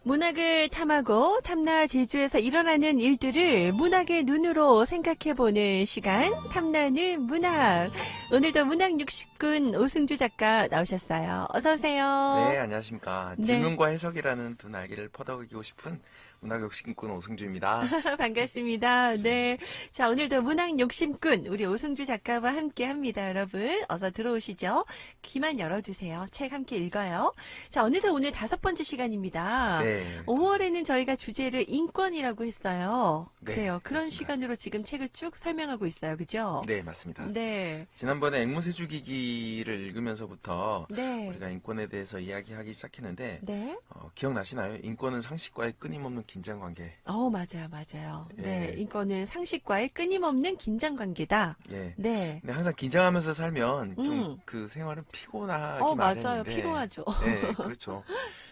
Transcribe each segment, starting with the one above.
문학을 탐하고 탐나 제주에서 일어나는 일들을 문학의 눈으로 생각해보는 시간, 탐나는 문학. 오늘도 문학 60군 오승주 작가 나오셨어요. 어서 오세요. 네, 안녕하십니까. 네. 질문과 해석이라는 두 날개를 퍼덕이고 싶은 문학 욕심꾼 오승주입니다. 반갑습니다. 네. 자, 오늘도 문학 욕심꾼 우리 오승주 작가와 함께 합니다, 여러분. 어서 들어오시죠. 귀만 열어두세요. 책 함께 읽어요. 자, 어느새 오늘 5번째 시간입니다. 네. 5월에는 저희가 주제를 인권이라고 했어요. 네, 그래요. 그런 그렇습니다. 시간으로 지금 책을 쭉 설명하고 있어요. 그죠? 네, 맞습니다. 네. 지난번에 앵무새주기기를 읽으면서부터 네. 우리가 인권에 대해서 이야기하기 시작했는데 네. 기억나시나요? 인권은 상식과의 끊임없는 긴장관계. 맞아요, 맞아요. 예. 네. 인권은 상식과의 끊임없는 긴장관계다. 예. 네. 근데 항상 긴장하면서 살면 좀 음. 그 생활은 피곤하기 맞아요. 마련인데. 피로하죠. 네, 그렇죠.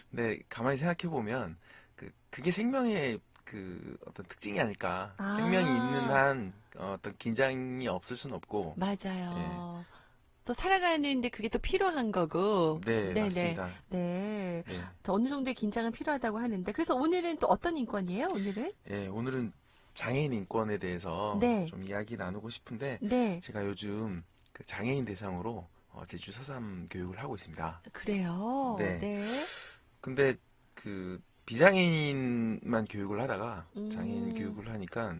근데 가만히 생각해 보면 그게 생명의 그 어떤 특징이 아닐까. 아. 생명이 있는 한 어떤 긴장이 없을 순 없고. 맞아요. 또 살아가는데 그게 또 필요한 거고. 네, 네네. 맞습니다. 네. 네. 또 어느 정도의 긴장은 필요하다고 하는데. 그래서 오늘은 또 어떤 인권이에요, 오늘은? 예, 오늘은 장애인 인권에 대해서 네. 좀 이야기 나누고 싶은데 네. 제가 요즘 그 장애인 대상으로 제주 서삼 교육을 하고 있습니다. 그래요. 네. 네. 근데 그 비장애인만 교육을 하다가 장애인 음. 교육을 하니까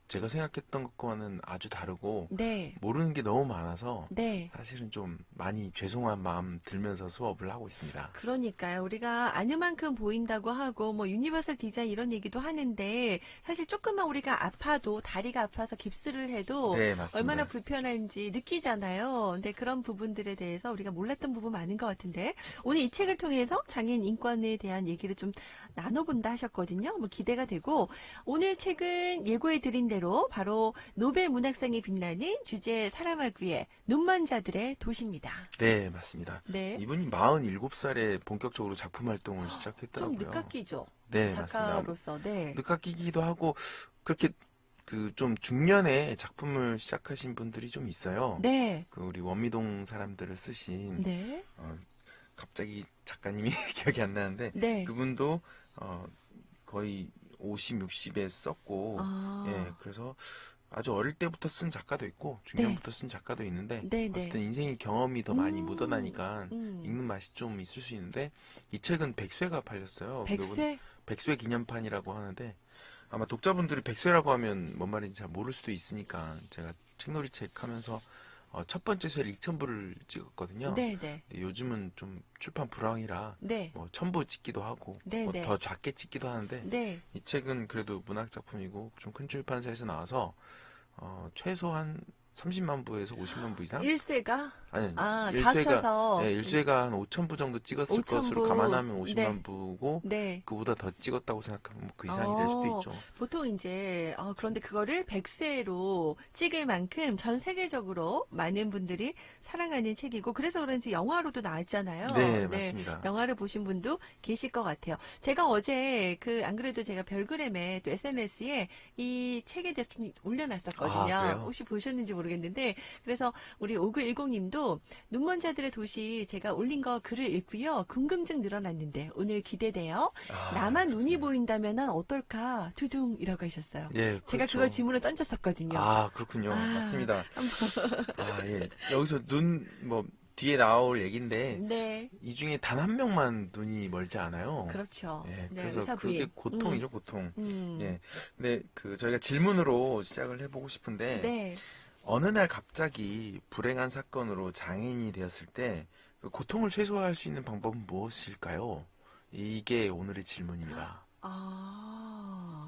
제가 생각했던 것과는 아주 다르고 네. 모르는 게 너무 많아서 네. 사실은 좀 많이 죄송한 마음 들면서 수업을 하고 있습니다. 그러니까요. 우리가 아는 만큼 보인다고 하고 뭐 유니버설 디자인 이런 얘기도 하는데 사실 조금만 우리가 아파도 다리가 아파서 깁스를 해도 네, 맞습니다. 얼마나 불편한지 느끼잖아요. 근데 그런 부분들에 대해서 우리가 몰랐던 부분 많은 것 같은데 오늘 이 책을 통해서 장애인 인권에 대한 얘기를 좀 나눠본다 하셨거든요. 뭐 기대가 되고 오늘 책은 예고해드린 대로 바로 노벨 문학상에 빛나는 주제 사람을 위해 눈먼 자들의 도시입니다. 네, 맞습니다. 네. 이분이 47살에 본격적으로 작품 활동을 좀 시작했더라고요. 늦깎이죠. 네, 맞습니다. 작가로서. 네. 늦깎이기도 하고 그렇게 그 좀 중년에 작품을 시작하신 분들이 좀 있어요. 네. 그 우리 원미동 사람들을 쓰신 네. 갑자기 작가님이 기억이 안 나는데 네. 그분도 거의 50, 60에 썼고 예, 그래서 아주 어릴 때부터 쓴 작가도 있고 중년부터 쓴 작가도 있는데 네, 네. 어쨌든 인생의 경험이 더 많이 묻어나니까 음. 읽는 맛이 좀 있을 수 있는데 이 책은 100쇄가 팔렸어요. 백쇄? 100쇄 기념판이라고 하는데 아마 독자분들이 100쇄라고 하면 뭔 말인지 잘 모를 수도 있으니까 제가 책놀이책 하면서 첫 번째 쇄를 2,000부를 찍었거든요. 네, 네. 근데 요즘은 좀 출판 불황이라 네. 뭐 1,000부 찍기도 하고 네, 네. 더 작게 찍기도 하는데 네. 이 책은 그래도 문학 작품이고 좀 큰 출판사에서 나와서 최소한 30만 부에서 50만 부 이상? 일쇄가? 아니, 다 일쇄가 합쳐서. 네, 일쇄가 한 5,000부 정도 찍었을 5,000 것으로 부. 감안하면 50만 네. 부고 네. 그보다 더 찍었다고 생각하면 그 이상이 될 수도 있죠. 보통 이제 그런데 그거를 백쇄로 찍을 만큼 전 세계적으로 많은 분들이 사랑하는 책이고 그래서 그런지 영화로도 나왔잖아요. 네, 맞습니다. 영화를 보신 분도 계실 것 같아요. 제가 어제 안 그래도 제가 별그램에 또 SNS에 이 책에 대해서 좀 올려놨었거든요. 아, 그래요? 혹시 보셨는지 모르겠는데 그래서 우리 5910님도 눈먼 자들의 도시 제가 올린 거 글을 읽고요. 궁금증 늘어났는데 오늘 기대돼요. 나만 눈이 보인다면 어떨까? 두둥이라고 하셨어요. 예, 제가 그렇죠. 그걸 질문을 던졌었거든요. 그렇군요. 맞습니다. 예. 여기서 뒤에 나올 얘기인데 네. 이 중에 단 한 명만 눈이 멀지 않아요. 그렇죠. 예, 네, 그래서 의사 그게 부인. 고통이죠, 고통. 음. 예. 근데 저희가 질문으로 시작을 해보고 싶은데 네. 어느 날 갑자기 불행한 사건으로 장애인이 되었을 때 그 고통을 최소화할 수 있는 방법은 무엇일까요? 이게 오늘의 질문입니다.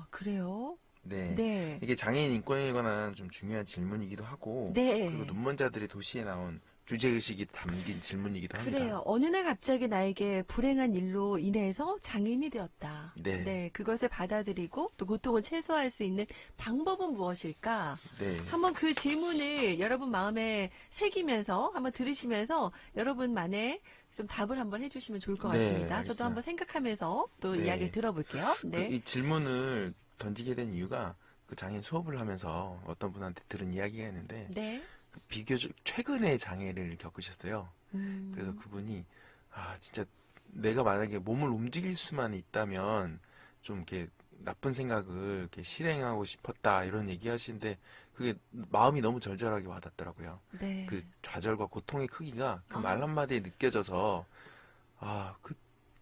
그래요? 네. 네. 이게 장애인 인권에 관한 좀 중요한 질문이기도 하고 네. 그리고 눈먼 자들의 도시에 나온 주제의식이 담긴 질문이기도 합니다. 그래요. 어느 날 갑자기 나에게 불행한 일로 인해서 장애인이 되었다. 네. 그것을 받아들이고 또 고통을 최소화할 수 있는 방법은 무엇일까? 네. 한번 그 질문을 여러분 마음에 새기면서 한번 들으시면서 여러분만의 좀 답을 한번 해주시면 좋을 것 네, 같습니다. 알겠습니다. 저도 한번 생각하면서 또 네. 이야기를 들어볼게요. 네. 이 질문을 던지게 된 이유가 그 장애인 수업을 하면서 어떤 분한테 들은 이야기가 있는데 네. 비교적 최근에 장애를 겪으셨어요. 음. 그래서 그분이 진짜 내가 만약에 몸을 움직일 수만 있다면 좀 이렇게 나쁜 생각을 이렇게 실행하고 싶었다 이런 얘기하시는데 그게 마음이 너무 절절하게 와닿더라고요. 네. 그 좌절과 고통의 크기가 그 말 아, 한마디에 느껴져서 그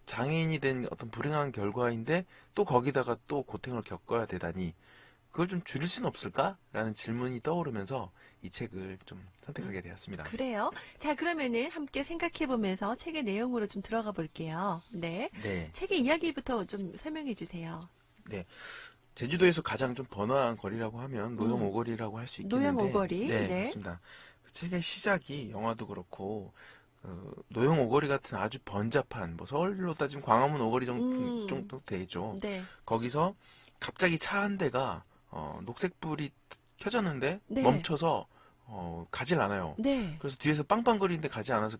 장애인이 된 어떤 불행한 결과인데 또 거기다가 또 고통을 겪어야 되다니 그걸 좀 줄일 수는 없을까? 라는 질문이 떠오르면서 이 책을 좀 선택하게 되었습니다. 그래요. 자, 그러면은 함께 생각해 보면서 책의 내용으로 좀 들어가 볼게요. 네. 네, 책의 이야기부터 좀 설명해 주세요. 네. 제주도에서 가장 좀 번화한 거리라고 하면 노영 음, 오거리라고 할 수 노영 있겠는데, 오거리. 네, 네. 맞습니다. 그 책의 시작이 영화도 그렇고 노영 오거리 같은 아주 번잡한 뭐 서울로 따지면 광화문 오거리 음, 정도 되죠. 네. 거기서 갑자기 차 한 대가 녹색불이 켜졌는데 네. 멈춰서 가질 않아요. 네. 그래서 뒤에서 빵빵거리는데 가지 않아서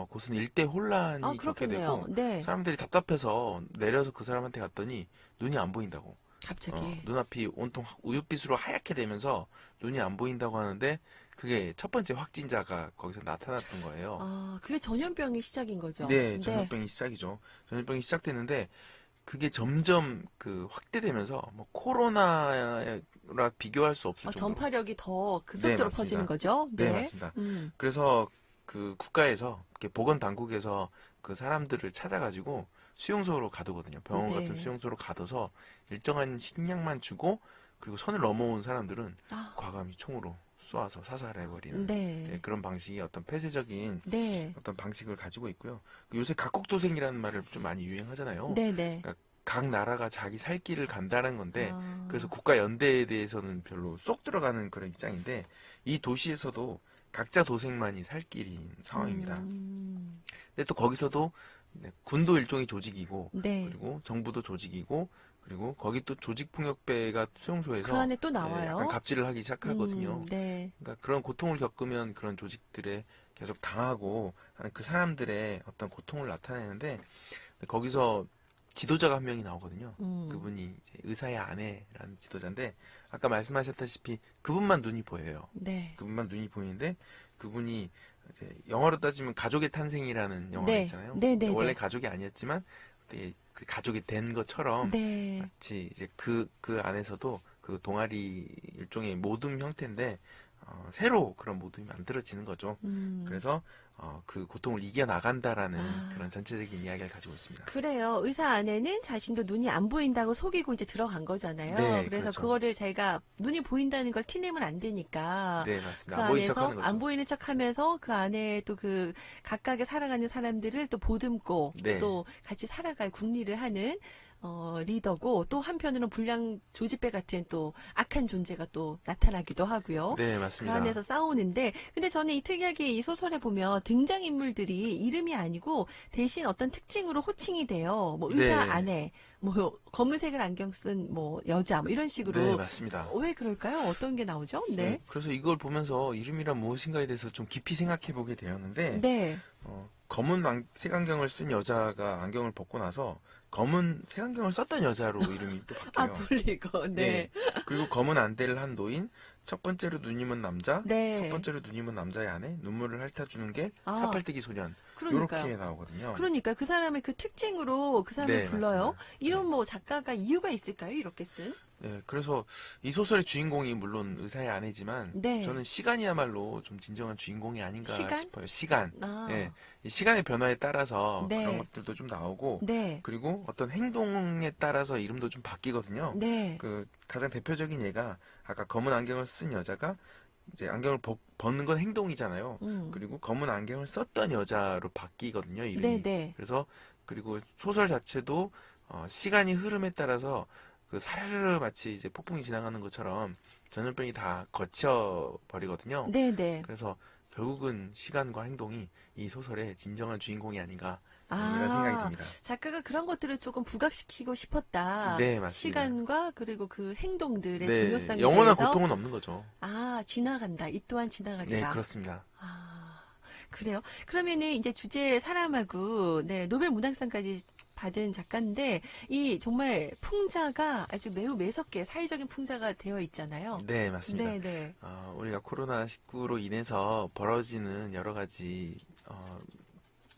곳은 일대 아, 혼란이 겪게 그렇겠네요. 되고 네. 사람들이 답답해서 내려서 그 사람한테 갔더니 눈이 안 보인다고. 갑자기. 눈앞이 온통 우윳빛으로 하얗게 되면서 눈이 안 보인다고 하는데 그게 첫 번째 확진자가 거기서 나타났던 거예요. 아, 그게 전염병의 시작인 거죠. 네, 네. 전염병이 시작이죠. 전염병이 시작됐는데 그게 점점 확대되면서 뭐 코로나랑 비교할 수 없을 정도로. 전파력이 더 네, 급속도로 퍼지는 맞습니다. 거죠. 네, 네. 맞습니다. 음, 그래서 그 국가에서 이렇게 보건 당국에서 그 사람들을 찾아가지고 수용소로 가두거든요. 병원 같은 네. 수용소로 가둬서 일정한 식량만 주고 그리고 선을 넘어온 사람들은 아, 과감히 총으로 쏘아서 사살해버리는 네, 네. 그런 방식이 어떤 폐쇄적인 네. 어떤 방식을 가지고 있고요. 요새 각국도생이라는 말을 좀 많이 유행하잖아요. 네, 네. 그러니까 각 나라가 자기 살 길을 간다는 건데 그래서 아, 국가 연대에 대해서는 별로 쏙 들어가는 그런 입장인데 이 도시에서도 각자 도생만이 살 길인 상황입니다. 음, 근데 또 거기서도 네, 군도 일종의 조직이고 네. 그리고 정부도 조직이고 그리고 거기 또 조직폭력배가 그 수용소에서 안에 또 약간 나와요. 갑질을 하기 시작하거든요. 네. 그러니까 그런 고통을 겪으면 그런 조직들에 계속 당하고 하는 그 사람들의 어떤 고통을 나타내는데 거기서 지도자가 한 명이 나오거든요. 음, 그분이 이제 의사의 아내라는 지도자인데 아까 말씀하셨다시피 그분만 눈이 보여요. 네. 그분만 눈이 보이는데 그분이 이제 영어로 따지면 가족의 탄생이라는 영화가 네. 있잖아요. 네, 근데 네, 원래 네. 가족이 아니었지만 되게 그 가족이 된 것처럼 네. 마치 이제 그 안에서도 그 동아리 일종의 모둠 형태인데 새로 그런 모둠이 만들어지는 거죠. 음. 그래서 그 고통을 이겨나간다라는 아, 그런 전체적인 이야기를 가지고 있습니다. 그래요. 의사 안에는 자신도 눈이 안 보인다고 속이고 이제 들어간 거잖아요. 네, 그래서 그렇죠. 그거를 자기가 눈이 보인다는 걸 티내면 안 되니까 네, 맞습니다. 그 안 보인 척 안에서 하는 안 거죠. 보이는 척 하면서 그 안에 또 그 각각의 살아가는 사람들을 또 보듬고 네, 또 같이 살아갈 국리를 하는 리더고 또 한편으로는 불량 조직배 같은 또 악한 존재가 또 나타나기도 하고요. 네, 그 맞습니다. 안에서 싸우는데 근데 저는 이 특이하게 이 소설에 보면 등장인물들이 이름이 아니고 대신 어떤 특징으로 호칭이 돼요. 뭐 의사 네, 아내, 뭐 검은색을 안경 쓴 뭐 여자 뭐 이런 네, 식으로 맞습니다. 왜 그럴까요? 어떤 게 나오죠? 네, 네. 그래서 이걸 보면서 이름이란 무엇인가에 대해서 좀 깊이 생각해 보게 되었는데, 네. 검은 색안경을 쓴 여자가 안경을 벗고 나서 검은 색안경을 썼던 여자로 이름이 또 아, 바뀌어요. 불리고. 예. 네. 그리고 검은 안대를 한 노인, 첫 번째로 눈이먼 남자, 첫 네. 번째로 눈이먼 남자의 아내, 눈물을 핥아주는 게 아, 사팔뜨기 소년. 그러니까요. 요렇게 나오거든요. 그러니까 그 사람의 그 특징으로 그 사람을 네, 불러요. 맞습니다. 네. 이런 뭐 작가가 이유가 있을까요? 이렇게 쓴? 네, 그래서 이 소설의 주인공이 물론 의사의 아내지만 네. 저는 시간이야말로 좀 진정한 주인공이 아닌가 시간? 싶어요. 시간. 예, 아, 이 시간의 변화에 따라서 그런 네. 것들도 좀 나오고 네. 그리고 어떤 행동에 따라서 이름도 좀 바뀌거든요. 네. 그 가장 대표적인 예가 아까 검은 안경을 쓴 여자가 이제 안경을 벗는 건 행동이잖아요. 음. 그리고 검은 안경을 썼던 여자로 바뀌거든요, 네, 이름이. 네. 그래서 그리고 소설 자체도 시간이 흐름에 따라서 그 사르르 마치 이제 폭풍이 지나가는 것처럼 전염병이 다 거쳐 버리거든요. 네, 네. 그래서 결국은 시간과 행동이 이 소설의 진정한 주인공이 아닌가 이런 생각이 아, 듭니다. 작가가 그런 것들을 조금 부각시키고 싶었다. 네, 맞습니다. 시간과 그리고 그 행동들의 네, 중요성에 영원한 대해서 고통은 없는 거죠. 지나간다. 이 또한 네, 지나가리라. 그렇습니다. 아, 그래요. 그러면은 이제 주제 사람하고 네, 노벨 문학상까지 받은 작가인데 이 정말 풍자가 아주 매우 매섭게 사회적인 풍자가 되어 있잖아요. 네, 맞습니다. 네, 네. 우리가 코로나19로 인해서 벌어지는 여러 가지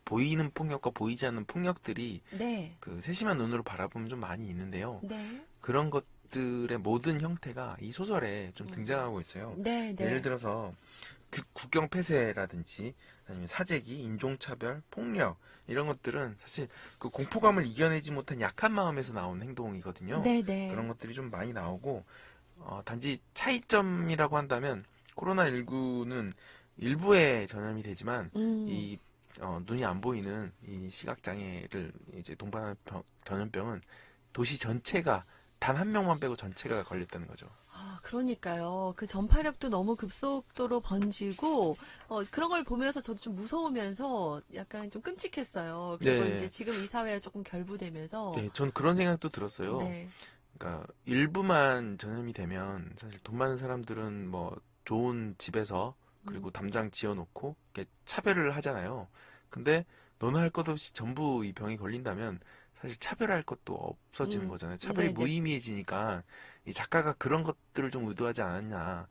보이는 폭력과 보이지 않는 폭력들이 네. 그 세심한 눈으로 바라보면 좀 많이 있는데요. 네. 그런 것들의 모든 형태가 이 소설에 좀 등장하고 있어요. 네, 예를 네. 들어서 국경 폐쇄라든지 아니면 사재기, 인종차별, 폭력 이런 것들은 사실 그 공포감을 이겨내지 못한 약한 마음에서 나온 행동이거든요. 네, 네. 그런 것들이 좀 많이 나오고 단지 차이점이라고 한다면 코로나19는 일부에 전염이 되지만 음. 이 눈이 안 보이는 이 시각장애를 이제 동반하는 전염병은 도시 전체가 단 한 명만 빼고 전체가 걸렸다는 거죠. 아, 그러니까요. 그 전파력도 너무 급속도로 번지고, 그런 걸 보면서 저도 좀 무서우면서 약간 좀 끔찍했어요. 그리고 이제 네, 지금 이 사회와 조금 결부되면서, 네, 전 그런 생각도 들었어요. 네. 그러니까 일부만 전염이 되면 사실 돈 많은 사람들은 뭐 좋은 집에서 음, 그리고 담장 지어놓고 이렇게 차별을 하잖아요. 근데 너는 할 것 없이 전부 이 병이 걸린다면 사실 차별할 것도 없어지는 거잖아요. 차별이 네네. 무의미해지니까 이 작가가 그런 것들을 좀 의도하지 않았냐.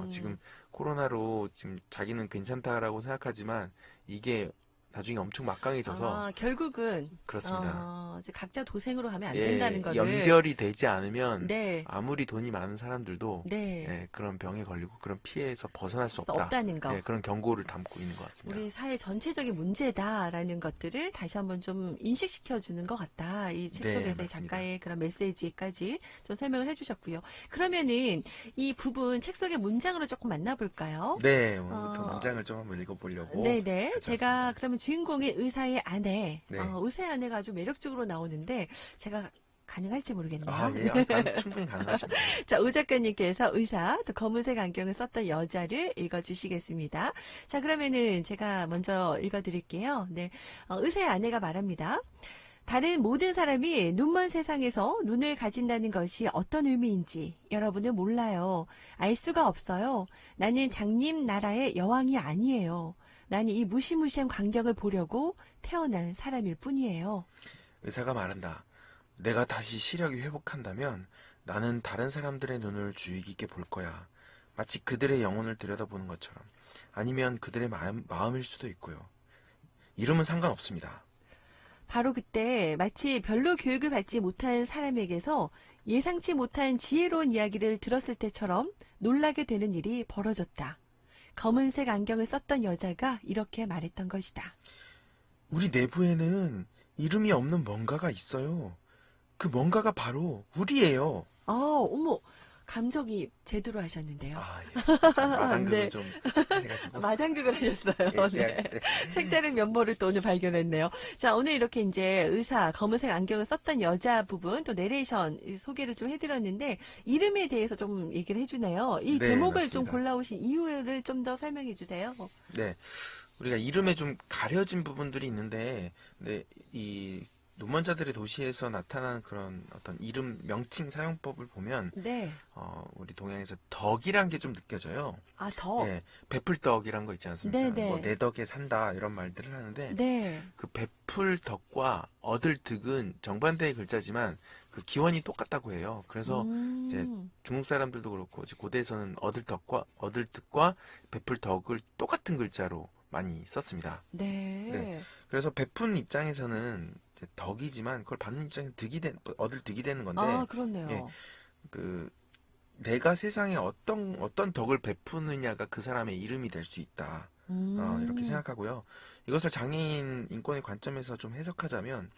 지금 음, 코로나로 지금 자기는 괜찮다라고 생각하지만 이게 나중에 엄청 막강해져서 결국은, 그렇습니다. 이제 각자 도생으로 가면 안 된다는 예, 거를, 연결이 되지 않으면 네, 아무리 돈이 많은 사람들도 네, 예, 그런 병에 걸리고 그런 피해에서 벗어날 수 없다. 없다는 거. 예, 그런 경고를 담고 있는 것 같습니다. 우리 사회 전체적인 문제다라는 것들을 다시 한번 좀 인식시켜주는 것 같다. 이 책 네, 속에서의 맞습니다. 작가의 그런 메시지까지 좀 설명을 해주셨고요. 그러면은 이 부분 책 속의 문장으로 조금 만나볼까요? 네, 오늘부터 어, 문장을 좀 한번 읽어보려고 네네. 제가 가져왔습니다. 그러면 주인공의 의사의 아내, 네. 의사의 아내가 아주 매력적으로 나오는데 제가 가능할지 아, 모르겠네요. 예, 충분히 가능하십니다. 자, 오 작가님께서 의사, 또 검은색 안경을 썼던 여자를 읽어주시겠습니다. 자, 그러면은 제가 먼저 읽어드릴게요. 네, 의사의 아내가 말합니다. 다른 모든 사람이 눈먼 세상에서 눈을 가진다는 것이 어떤 의미인지 여러분은 몰라요. 알 수가 없어요. 나는 장님 나라의 여왕이 아니에요. 나는 이 무시무시한 광경을 보려고 태어난 사람일 뿐이에요. 의사가 말한다. 내가 다시 시력이 회복한다면 나는 다른 사람들의 눈을 주의 깊게 볼 거야. 마치 그들의 영혼을 들여다보는 것처럼. 아니면 그들의 마음일 수도 있고요. 이름은 상관없습니다. 바로 그때 마치 별로 교육을 받지 못한 사람에게서 예상치 못한 지혜로운 이야기를 들었을 때처럼 놀라게 되는 일이 벌어졌다. 검은색 안경을 썼던 여자가 이렇게 말했던 것이다. 우리 내부에는 이름이 없는 뭔가가 있어요. 그 뭔가가 바로 우리예요. 어머, 감정이 제대로 하셨는데요. 아, 예. 제가 마당극을 네, 좀 해가지고. 마당극을 하셨어요. 예, 네. 예. 색다른 면모를 또 오늘 발견했네요. 자, 오늘 이렇게 이제 의사, 검은색 안경을 썼던 여자 부분, 또 내레이션 소개를 좀 해드렸는데, 이름에 대해서 좀 얘기를 해주네요. 이 네, 대목을 좀 맞습니다. 골라오신 이유를 좀 더 설명해 주세요. 네. 우리가 이름에 좀 가려진 부분들이 있는데, 근데 이 눈먼자들의 도시에서 나타나는 그런 어떤 이름 명칭 사용법을 보면, 네. 우리 동양에서 덕이란 게 좀 느껴져요. 아, 더. 예, 베풀덕이란 거 있지 않습니까? 뭐, 네네. 내 덕에 산다, 이런 말들을 하는데, 네. 그 베풀 덕과 얻을 득은 정반대의 글자지만 그 기원이 똑같다고 해요. 그래서 이제 음, 중국 사람들도 그렇고 이제 고대에서는 얻을 득과 베풀 덕을 똑같은 글자로 많이 썼습니다. 네. 네. 그래서 베푼 입장에서는 이제 덕이지만 그걸 받는 입장에서 얻을 득이 되는 아, 건데, 예, 그렇네요. 그 내가 세상에 어떤 덕을 베푸느냐가 그 사람의 이름이 될 수 있다. 이렇게 음, 생각하고요. 이것을 장애인 인권의 관점에서 좀 해석하자면,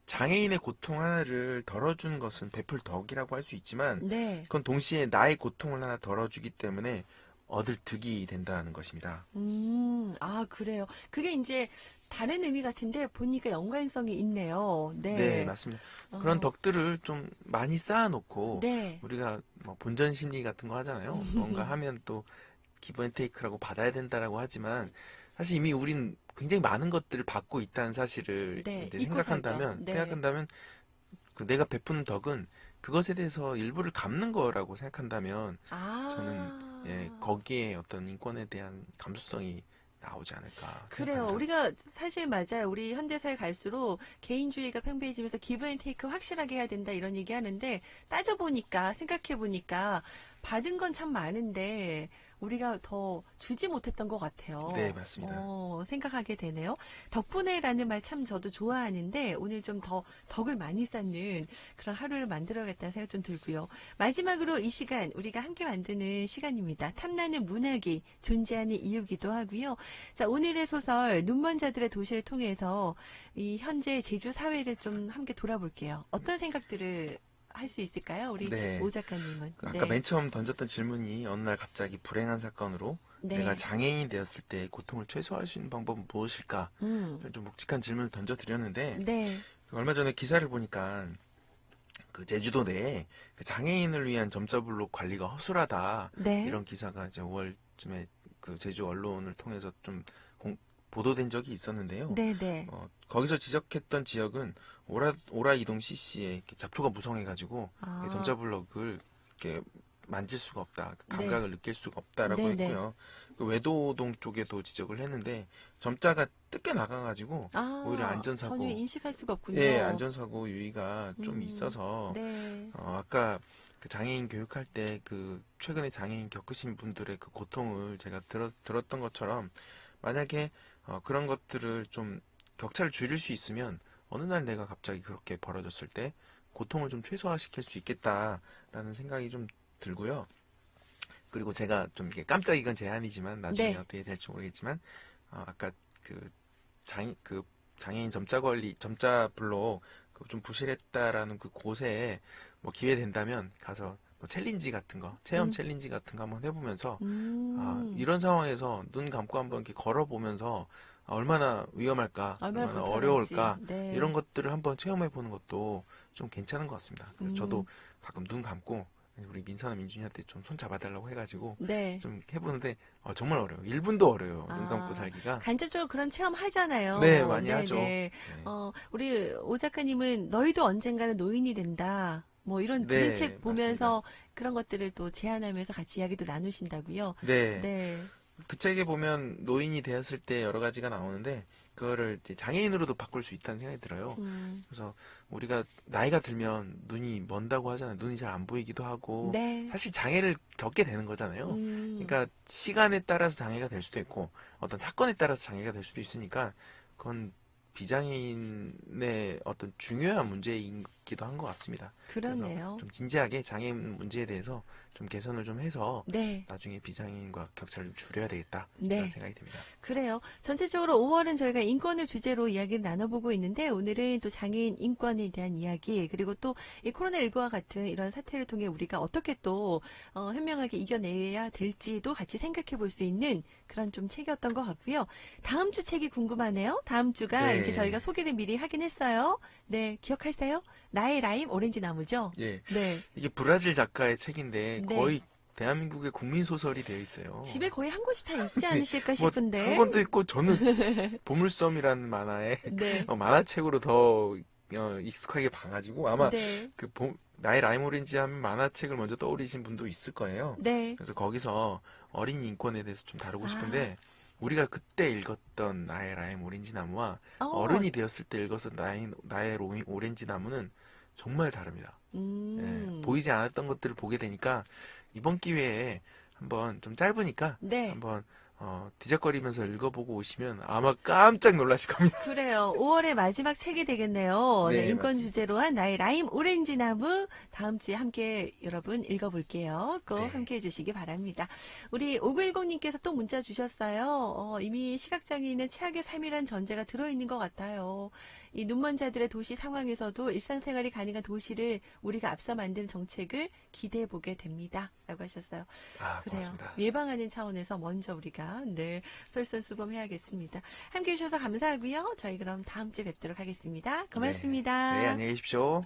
장애인의 고통 하나를 덜어주는 것은 베풀 덕이라고 할 수 있지만, 네. 그건 동시에 나의 고통을 하나 덜어주기 때문에 얻을 득이 된다는 것입니다. 그래요. 그게 이제 다른 의미 같은데 보니까 연관성이 있네요. 네, 네. 맞습니다. 그런 어, 덕들을 좀 많이 쌓아놓고, 네. 우리가 뭐 본전 심리 같은 거 하잖아요. 뭔가 하면 또 기브 앤 테이크라고 받아야 된다라고 하지만, 사실 이미 우린 굉장히 많은 것들을 받고 있다는 사실을 네. 이제 잊고 살죠. 네. 생각한다면 그 내가 베푸는 덕은 그것에 대해서 일부를 갚는 거라고 생각한다면 저는 예, 아, 거기에 어떤 인권에 대한 감수성이 나오지 않을까 그래요. 생각합니다. 우리가 사실 맞아요. 우리 현대사에 갈수록 개인주의가 팽배해지면서 기브 앤 테이크 확실하게 해야 된다 이런 얘기 하는데 따져보니까 생각해보니까 받은 건 참 많은데 우리가 더 주지 못했던 것 같아요. 네, 맞습니다. 생각하게 되네요. 덕분에라는 말 참 저도 좋아하는데 오늘 좀 더 덕을 많이 쌓는 그런 하루를 만들어야겠다는 생각 좀 들고요. 마지막으로 이 시간 우리가 함께 만드는 시간입니다. 탐나는 문학이 존재하는 이유기도 하고요. 자, 오늘의 소설 눈먼 자들의 도시를 통해서 이 현재 제주 사회를 좀 함께 돌아볼게요. 어떤 생각들을 할 수 있을까요? 우리 네. 오 작가님은. 아까 맨 처음 던졌던 질문이 어느 날 갑자기 불행한 사건으로 네. 내가 장애인이 되었을 때 고통을 최소화할 수 있는 방법은 무엇일까? 좀 묵직한 질문을 던져드렸는데 네. 얼마 전에 기사를 보니까 그 제주도 내에 그 장애인을 위한 점자블록 관리가 허술하다 네. 이런 기사가 이제 5월쯤에 그 제주 언론을 통해서 좀 보도된 적이 있었는데요. 네네. 거기서 지적했던 지역은 오라 이동 CC에 이렇게 잡초가 무성해가지고 아. 점자블럭을 이렇게 만질 수가 없다, 그 네. 감각을 느낄 수가 없다라고 네네. 했고요. 그 외도동 쪽에도 지적을 했는데 점자가 뜯겨 나가가지고 오히려 안전사고, 전혀 인식할 수가 없군요. 예, 안전사고 유의가 좀 있어서 네. 아까 그 장애인 교육할 때 그 최근에 장애인 겪으신 분들의 그 고통을 제가 들었던 것처럼 만약에 그런 것들을 좀 격차를 줄일 수 있으면 어느 날 내가 갑자기 그렇게 벌어졌을 때 고통을 좀 최소화시킬 수 있겠다라는 생각이 좀 들고요. 그리고 제가 좀 이게 깜짝이건 제안이지만 나중에 네. 어떻게 될지 모르겠지만 아까 그 장애인 점자 블록 좀 부실했다라는 그 곳에 뭐 기회 된다면 가서 뭐 챌린지 같은 거, 체험 챌린지 같은 거 한번 해보면서 이런 상황에서 눈 감고 한번 이렇게 걸어보면서 얼마나 위험할까, 얼마나 불편할지. 어려울까 네. 이런 것들을 한번 체험해보는 것도 좀 괜찮은 것 같습니다. 그래서 저도 가끔 눈 감고 우리 민서나 민준이한테 좀 손 잡아달라고 해가지고 네. 좀 해보는데 정말 어려워요. 1분도 어려요. 눈 감고 살기가. 간접적으로 그런 체험 하잖아요. 네, 많이 하죠. 네. 우리 오 작가님은 너희도 언젠가는 노인이 된다. 뭐 이런 네, 그림책 보면서 그런 것들을 또 제안하면서 같이 이야기도 나누신다고요. 네. 네. 그 책에 보면 노인이 되었을 때 여러 가지가 나오는데 그거를 이제 장애인으로도 바꿀 수 있다는 생각이 들어요. 그래서 우리가 나이가 들면 눈이 먼다고 하잖아요. 눈이 잘 안 보이기도 하고 네. 사실 장애를 겪게 되는 거잖아요. 그러니까 시간에 따라서 장애가 될 수도 있고 어떤 사건에 따라서 장애가 될 수도 있으니까 그건 비장애인의 어떤 중요한 문제이기도 한 것 같습니다. 그러네요. 그래서 좀 진지하게 장애인 문제에 대해서 좀 개선을 좀 해서 네. 나중에 비장애인과 격차를 좀 줄여야 되겠다 네. 이런 생각이 듭니다. 그래요. 전체적으로 5월은 저희가 인권을 주제로 이야기를 나눠보고 있는데 오늘은 또 장애인 인권에 대한 이야기 그리고 또 이 코로나19와 같은 이런 사태를 통해 우리가 어떻게 또 현명하게 이겨내야 될지도 같이 생각해 볼 수 있는 그런 좀 책이었던 것 같고요. 다음 주 책이 궁금하네요. 다음 주가 네. 이제 저희가 소개를 미리 하긴 했어요. 네, 기억하세요? 나의 라임 오렌지 나무죠? 예, 네. 이게 브라질 작가의 책인데 네. 거의 대한민국의 국민 소설이 되어 있어요. 집에 거의 한 곳이 다 있지 않으실까 뭐 싶은데. 한 권도 있고 저는 보물섬이라는 만화에 네. 만화책으로 더 익숙하게 봐가지고 아마 네. 나의 라임 오렌지 하면 만화책을 먼저 떠올리신 분도 있을 거예요. 네. 그래서 거기서 어린 인권에 대해서 좀 다루고 싶은데 우리가 그때 읽었던 나의 라임 오렌지 나무와 어른이 되었을 때 읽었던 나의 오렌지 나무는 정말 다릅니다. 예, 보이지 않았던 것들을 보게 되니까 이번 기회에 한번 좀 짧으니까 네. 한번 뒤적거리면서 읽어보고 오시면 아마 깜짝 놀라실 겁니다. 그래요. 5월의 마지막 책이 되겠네요. 네, 네, 인권 맞습니다. 주제로 한 나의 라임 오렌지 나무 다음 주에 함께 여러분 읽어볼게요. 꼭 네. 함께 해주시기 바랍니다. 우리 5910님께서 또 문자 주셨어요. 이미 시각장애인은 최악의 삶이란 전제가 들어있는 것 같아요. 이 눈먼 자들의 도시 상황에서도 일상생활이 가능한 도시를 우리가 앞서 만든 정책을 기대해보게 됩니다. 라고 하셨어요. 그래요. 고맙습니다. 예방하는 차원에서 먼저 우리가 솔선수범해야겠습니다. 함께해 주셔서 감사하고요. 저희 그럼 다음 주에 뵙도록 하겠습니다. 고맙습니다. 네, 안녕히 계십시오.